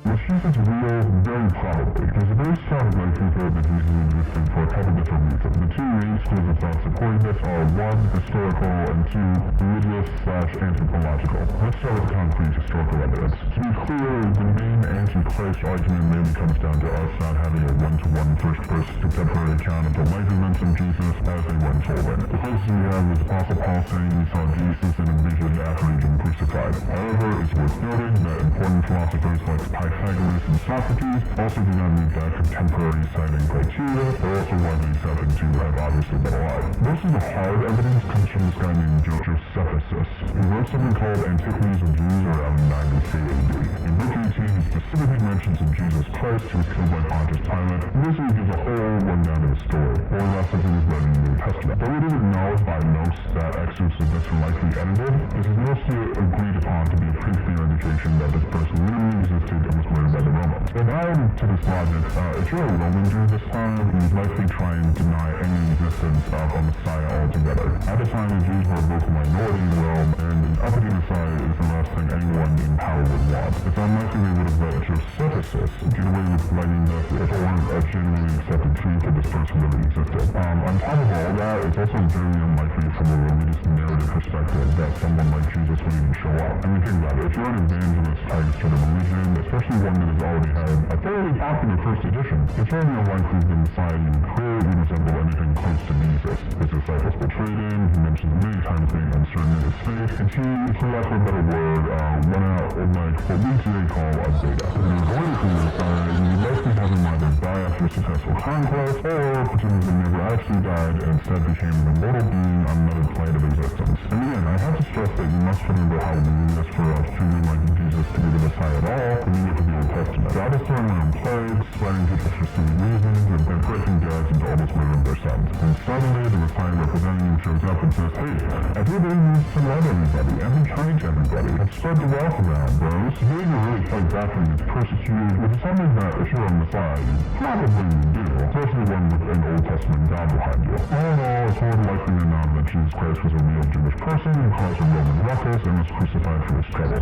Was Jesus real? Very probably. There's a very strong likelihood that Jesus existed for a couple different reasons. The two main schools of thought supporting this are one, historical, and two, religious/anthropological. Let's start with concrete historical evidence. To be clear, the main anti-Christ argument mainly comes down to us not having a one-to-one first-person contemporary account of the life events of Jesus as they were unfolding. The closest we have is Apostle Paul saying he saw Jesus in a vision after he'd been crucified. However, it's worth noting that important philosophers like Pythagoras and Socrates also do not meet that contemporary citing criteria. They're also widely accepted to have obviously been alive. Most of the hard evidence comes from this guy named Josephus, who wrote something called Antiquities of Jews around 93 AD. In book 18, he specifically mentions of Jesus Christ, who was killed by Pontius Pilate, and basically gives a whole rundown of his story, or less if it was read in the New Testament. Though it is acknowledged by most that excerpts of this are likely edited, this is mostly agreed upon to be a pretty clear indication that this person literally existed and was murdered by the Romans. And adding to this logic, if you're a Roman during this time, you'd likely try and deny any existence of a Messiah altogether. At the time, the Jews were a vocal minority in Rome, and an uppity Messiah is the last thing anyone in power would want. It's unlikely they would have let Josephus get away with writing this if it weren't a genuinely accepted truth that this person really existed. On top of all that, it's also very unlikely from a religious narrative perspective that someone like Jesus would even show up. I mean, think about it. If you're an evangelist tied to the religion, especially one that has already had a fairly popular first edition, it's very unlikely the Messiah you create would resemble anything close to Jesus. His disciples betrayed him, he mentions many times being uncertain in his faith, and he, for lack of a better word, went out on like what we today call a beta. If you're going to the Messiah, you likely have him either die after a successful conquest, or pretend he never actually died and instead became an immortal being on another plane of existence. And again, I have to stress that you must remember how weird it is for us treating like Jesus to be the Messiah at all when you look at the Old Testament. God is throwing around plagues, spreading people for silly reasons, and then breaking dads into almost murdering their sons. And suddenly, the Messiah representing him shows up and says, hey, everybody needs to love everybody, and be kind to everybody, and spread the wealth around, bros. You need to really fight back when you're persecuted, which is something that, if you're a Messiah, you probably do, especially one with an Old Testament God behind you. All in all, it's more likely than not that Jesus Christ was a real Jewish person who caused a Roman ruckus and was crucified for his trouble.